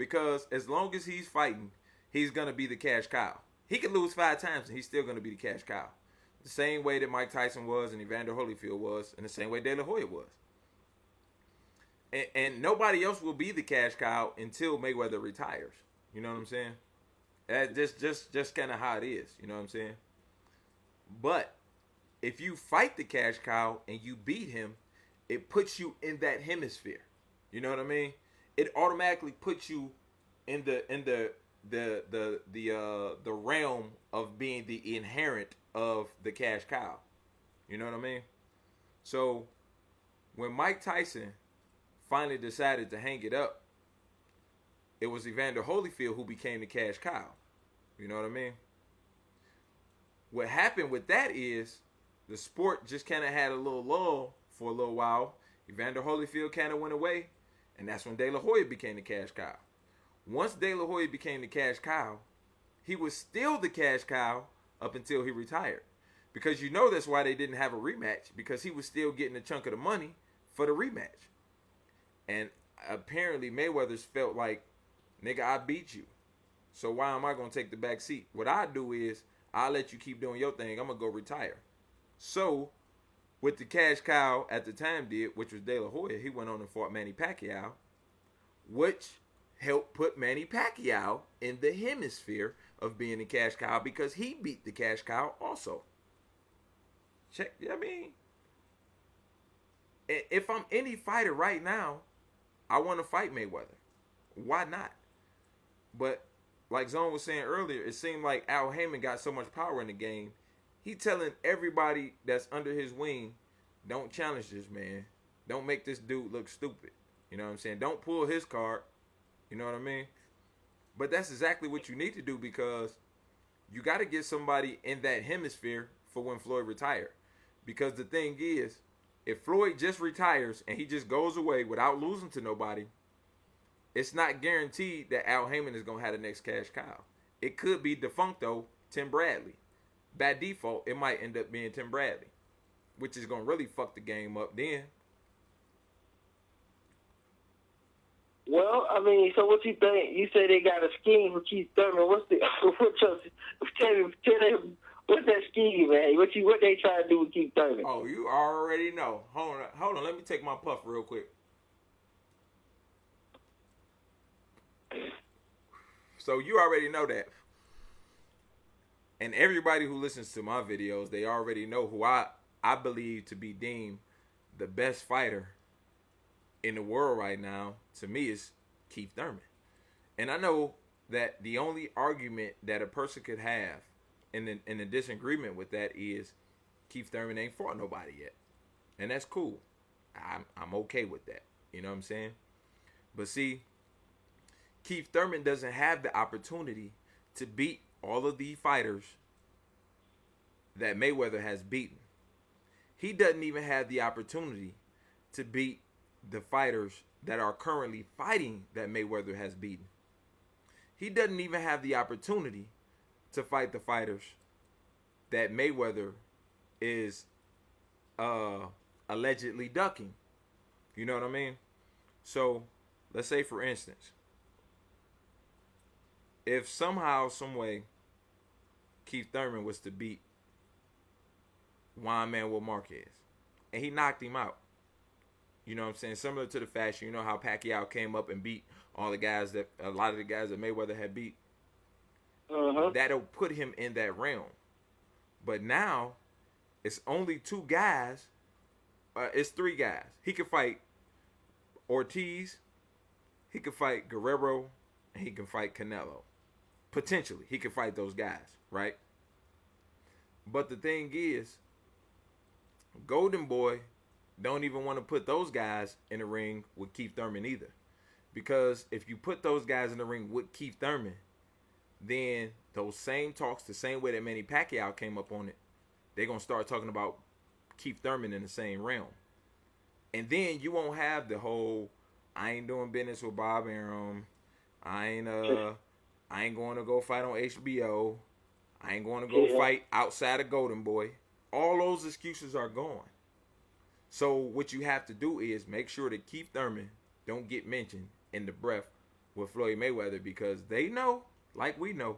because as long as he's fighting, he's gonna be the cash cow. He could lose 5 times and he's still gonna be the cash cow. The same way that Mike Tyson was and Evander Holyfield was, and the same way De La Hoya was. And nobody else will be the cash cow until Mayweather retires. You know what I'm saying? That's just kind of how it is. You know what I'm saying? But if you fight the cash cow and you beat him, it puts you in that hemisphere. You know what I mean? It automatically puts you in the realm of being the inherent of the cash cow. You know what I mean? So when Mike Tyson finally decided to hang it up, it was Evander Holyfield who became the cash cow. You know what I mean? What happened with that is the sport just kind of had a little lull for a little while. Evander Holyfield kind of went away, and that's when De La Hoya became the cash cow. Once De La Hoya became the cash cow, he was still the cash cow up until he retired. Because you know that's why they didn't have a rematch, because he was still getting a chunk of the money for the rematch. And apparently Mayweather's felt like, nigga, I beat you. So why am I going to take the back seat? What I do is, I'll let you keep doing your thing. I'm going to go retire. So, what the cash cow at the time did, which was De La Hoya, he went on and fought Manny Pacquiao, which helped put Manny Pacquiao in the hemisphere of being the cash cow because he beat the cash cow also. Check, I mean, if I'm any fighter right now, I want to fight Mayweather. Why not? But like Zone was saying earlier, it seemed like Al Heyman got so much power in the game. He telling everybody that's under his wing, don't challenge this man. Don't make this dude look stupid. You know what I'm saying? Don't pull his card. You know what I mean? But that's exactly what you need to do because you got to get somebody in that hemisphere for when Floyd retired. Because the thing is, if Floyd just retires and he just goes away without losing to nobody, it's not guaranteed that Al Heyman is going to have the next cash cow. It could be defuncto Tim Bradley. By default, it might end up being Tim Bradley, which is going to really fuck the game up then. Well, I mean, so what you think? You say they got a scheme for Keith Thurman. What's the tell me what's that scheme, man? What they try to do with Keith Thurman? Oh, you already know. Hold on. Let me take my puff real quick. So you already know that. And everybody who listens to my videos, they already know who I believe to be deemed the best fighter in the world right now, to me, is Keith Thurman. And I know that the only argument that a person could have in a disagreement with that is Keith Thurman ain't fought nobody yet. And that's cool. I'm okay with that. You know what I'm saying? But see, Keith Thurman doesn't have the opportunity to beat all of the fighters that Mayweather has beaten. He doesn't even have the opportunity to beat the fighters that are currently fighting that Mayweather has beaten. He doesn't even have the opportunity to fight the fighters that Mayweather is allegedly ducking. You know what I mean? So, let's say for instance, if somehow, some way, Keith Thurman was to beat Juan Manuel Marquez, and he knocked him out, you know what I'm saying? Similar to the fashion, you know how Pacquiao came up and beat a lot of the guys that Mayweather had beat. That'll put him in that realm. But now, it's only 2 guys. It's 3 guys. He could fight Ortiz, he could fight Guerrero, and he can fight Canelo. Potentially, he could fight those guys, right? But the thing is, Golden Boy don't even want to put those guys in the ring with Keith Thurman either. Because if you put those guys in the ring with Keith Thurman, then those same talks, the same way that Manny Pacquiao came up on it, they're going to start talking about Keith Thurman in the same realm. And then you won't have the whole, I ain't doing business with Bob Arum. I ain't going to go fight on HBO. I ain't going to go fight outside of Golden Boy. All those excuses are gone. So what you have to do is make sure that Keith Thurman don't get mentioned in the breath with Floyd Mayweather because they know, like we know,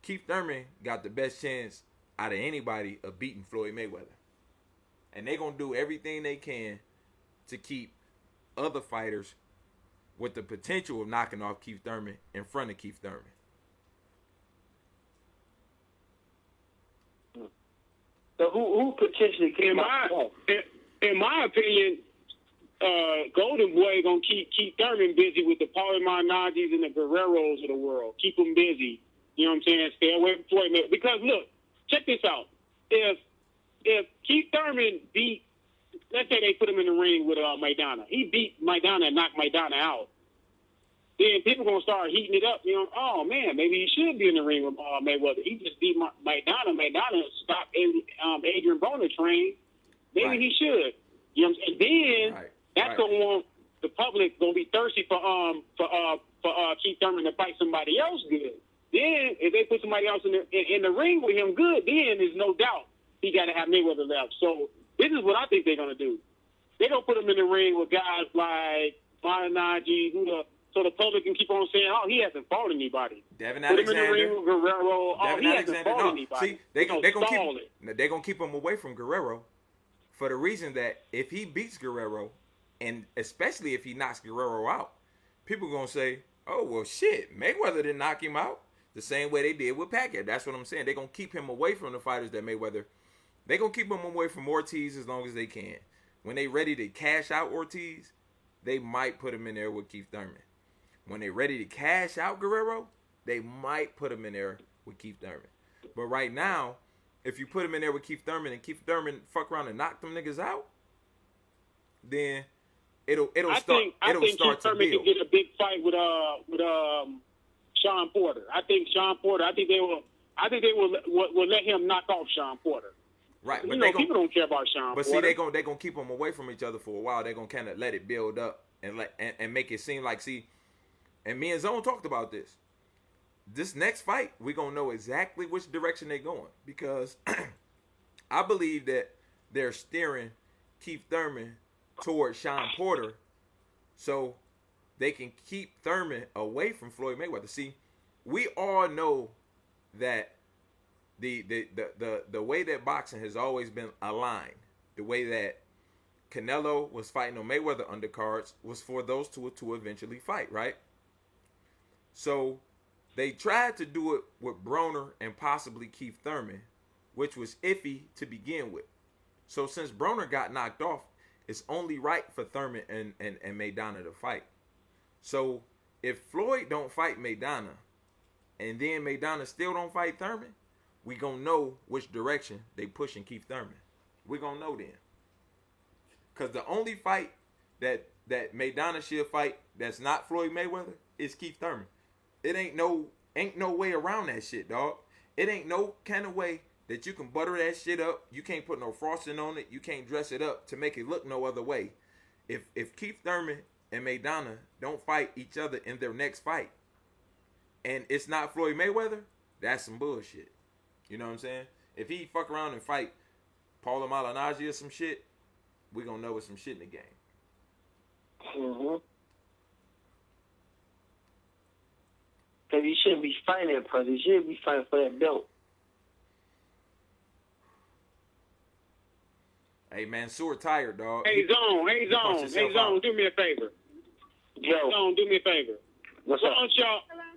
Keith Thurman got the best chance out of anybody of beating Floyd Mayweather. And they're going to do everything they can to keep other fighters with the potential of knocking off Keith Thurman in front of Keith Thurman. So who potentially can in my opinion, Golden Boy gonna keep Thurman busy with the Paulie Malignaggi's and the Guerreros of the world. Keep them busy. You know what I'm saying? Stay away from Floyd Mayweather. Because look, check this out. If Keith Thurman beat, let's say they put him in the ring with Maidana, he beat Maidana and knocked Maidana out. Then people gonna start heating it up. You know, oh man, maybe he should be in the ring with Mayweather. He just beat Maidana. Maidana stopped Adrian Broner train. Maybe he should. You know what I'm saying? Then that's gonna want the public gonna be thirsty for Keith Thurman to fight somebody else good. Then if they put somebody else in the ring with him good, then there's no doubt he got to have Mayweather left. So this is what I think they're gonna do. They're gonna put him in the ring with guys like Malignaggi, so the public can keep on saying, oh, he hasn't fought anybody. Devin Put Alexander. him in the ring with Guerrero. Devin he Alexander. hasn't fought anybody. See, they're gonna keep him away from Guerrero for the reason that if he beats Guerrero, and especially if he knocks Guerrero out, people are gonna say, oh well, shit, Mayweather didn't knock him out the same way they did with Pacquiao. That's what I'm saying. They're gonna keep him away from the fighters that Mayweather. They're gonna keep him away from Ortiz as long as they can. When they ready to cash out Ortiz, they might put him in there with Keith Thurman. When they ready to cash out Guerrero, they might put him in there with Keith Thurman. But right now, if you put him in there with Keith Thurman and Keith Thurman fuck around and knock them niggas out, then it'll start to Keith Thurman build. can get a big fight with Sean Porter. I think they will let him knock off Sean Porter. Right, but people don't care about Sean Porter. But see, they're gonna keep them away from each other for a while. They're gonna kind of let it build up and make it seem like, see, and me and Zone talked about this. This next fight, we're gonna know exactly which direction they're going, because I believe that they're steering Keith Thurman towards Sean Porter so they can keep Thurman away from Floyd Mayweather. See, we all know that the way that boxing has always been aligned, the way that Canelo was fighting on Mayweather undercards was for those two to eventually fight, right? So they tried to do it with Broner and possibly Keith Thurman, which was iffy to begin with. So since Broner got knocked off, it's only right for Thurman and Maidana to fight. So if Floyd don't fight Maidana, and then Maidana still don't fight Thurman, we gonna know which direction they pushing Keith Thurman. We gonna know then. Cause the only fight that Maidana should fight that's not Floyd Mayweather is Keith Thurman. It ain't no way around that shit, dog. It ain't no kind of way that you can butter that shit up. You can't put no frosting on it. You can't dress it up to make it look no other way. If Keith Thurman and Maidana don't fight each other in their next fight, and it's not Floyd Mayweather, that's some bullshit. You know what I'm saying? If he fuck around and fight Paulie Malignaggi or some shit, we gonna know it's some shit in the game. Mm-hmm. Because he shouldn't be fighting that person. He should be fighting for that belt. Hey, man, Mansoor tired, dog. Hey, Zone, do me a favor. Zone, do me a favor. What's up?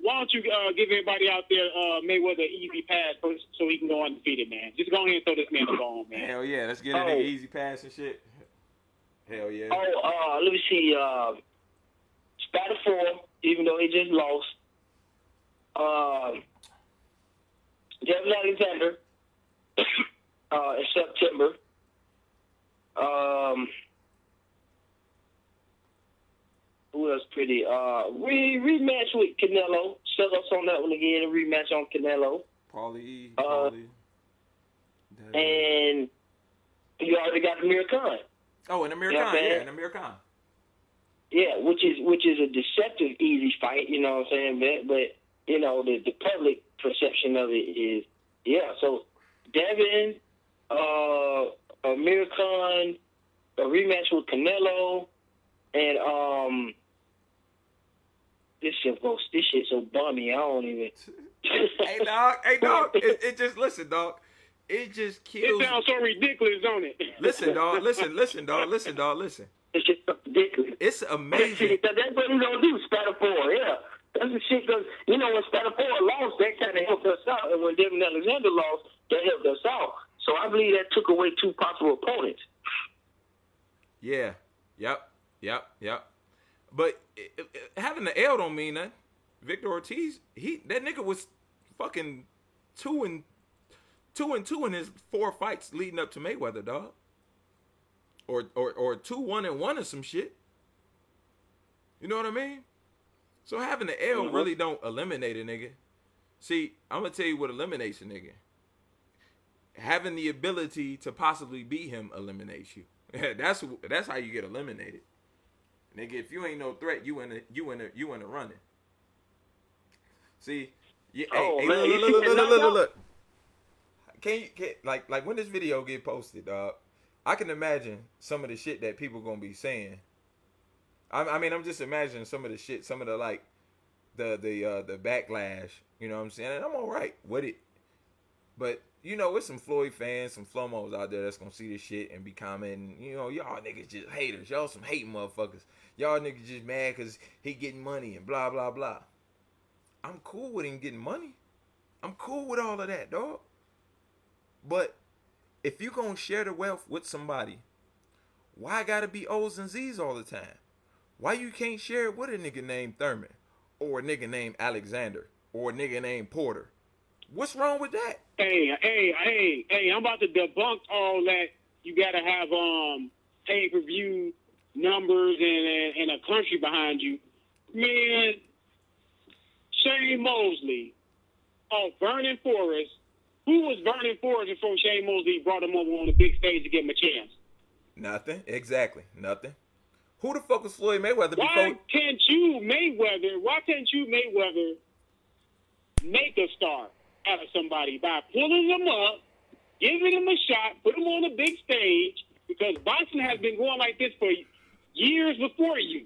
Why don't you give everybody out there Mayweather an easy pass so he can go undefeated, man? Just go ahead and throw this man the ball, man. Hell yeah, let's get an easy pass and shit. Hell yeah. Let me see. Spider 4, even though he just lost. Devin Alexander in September. Who else pretty? Rematch with Canelo. Set us on that one again. A rematch on Canelo. Paulie. And you already got Amir Khan. Oh, and Amir Khan. Yeah, and Amir Khan. Yeah, which is a deceptive easy fight. You know what I'm saying? But you know the public perception of it is So Devin, Amir Khan, a rematch with Canelo, and this myself go, this shit so bummy, I don't even. Hey dog, it just listen, dog. It just kills. It sounds so ridiculous, don't it? Listen, dog. Listen, dog. Listen. It's just ridiculous. It's amazing. That's what he's gonna do, Spatafor, yeah. That's the shit, because, you know, when Spatafor lost, that kind of helped us out. And when Devin Alexander lost, that helped us out. So I believe that took away two possible opponents. Yeah. Yep. But having the L don't mean nothing. Victor Ortiz, that nigga was fucking 2-2 in his 4 fights leading up to Mayweather, dog. Or 2-1-1 or some shit. You know what I mean? So having the L really don't eliminate a nigga. See, I'm gonna tell you what eliminates a nigga. Having the ability to possibly beat him eliminates you. That's how you get eliminated. Nigga, if you ain't no threat, you in the running. See, yeah, look. Can like when this video get posted, dog? I can imagine some of the shit that people gonna be saying. I mean, I'm just imagining some of the shit, some of the like, the backlash. You know what I'm saying? And I'm all right with it. But you know, with some Floyd fans, some Flomos out there that's gonna see this shit and be commenting. You know, y'all niggas just haters. Y'all some hating motherfuckers. Y'all niggas just mad because he getting money and blah blah blah. I'm cool with him getting money. I'm cool with all of that, dog. But if you gonna share the wealth with somebody, why gotta be O's and Z's all the time? Why you can't share it with a nigga named Thurman, or a nigga named Alexander, or a nigga named Porter? What's wrong with that? Hey, I'm about to debunk all that. You gotta have pay-per-view numbers and a country behind you. Man, Shane Mosley of Vernon Forest. Who was Vernon Forest before Shane Mosley brought him over on the big stage to give him a chance? Nothing. Exactly. Nothing. Who the fuck was Floyd Mayweather before? Why can't you Mayweather make a star out of somebody by pulling them up, giving them a shot, put them on the big stage? Because boxing has been going like this for years before you.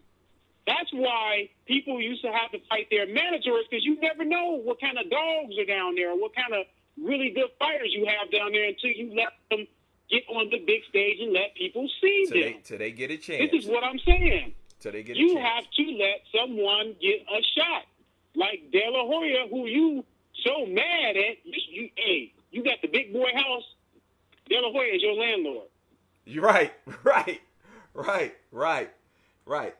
That's why people used to have to fight their managers, because you never know what kind of dogs are down there, or what kind of really good fighters you have down there until you let them get on the big stage and let people see them. Till they get a chance. This is what I'm saying. Till they get a you chance. have to let someone get a shot. Like De La Hoya, who you so mad at. You got the big boy house. De La Hoya is your landlord. You're right.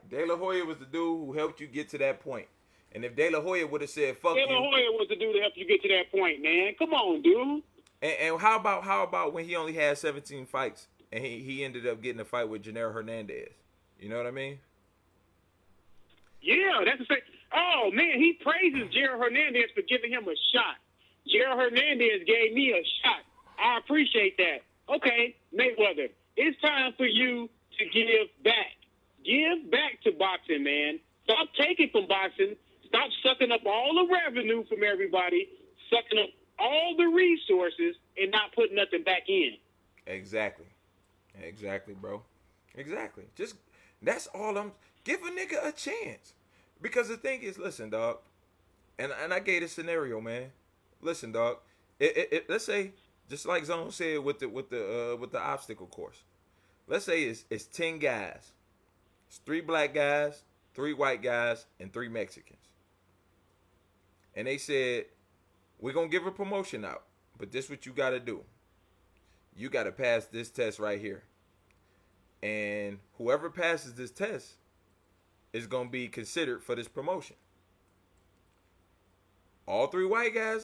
De La Hoya was the dude who helped you get to that point. And if De La Hoya would have said, fuck you. De La Hoya was the dude to help you get to that point, man. Come on, dude. And how about when he only had 17 fights and he ended up getting a fight with Janelle Hernandez? You know what I mean? Yeah, that's the same. Oh, man, he praises Jared Hernandez for giving him a shot. Jared Hernandez gave me a shot. I appreciate that. Okay, Mayweather, it's time for you to give back. Give back to boxing, man. Stop taking from boxing. Stop sucking up all the revenue from everybody, sucking up all the resources, and not putting nothing back in. Exactly, bro. Exactly. Just, that's all give a nigga a chance. Because the thing is, listen, dog, and I gave a scenario, man. Listen, dog. Let's say, just like Zone said with the obstacle course. Let's say it's 10 guys. It's 3 black guys, 3 white guys, and 3 Mexicans. And they said, we're going to give a promotion out, but this is what you got to do. You got to pass this test right here. And whoever passes this test is going to be considered for this promotion. All 3 white guys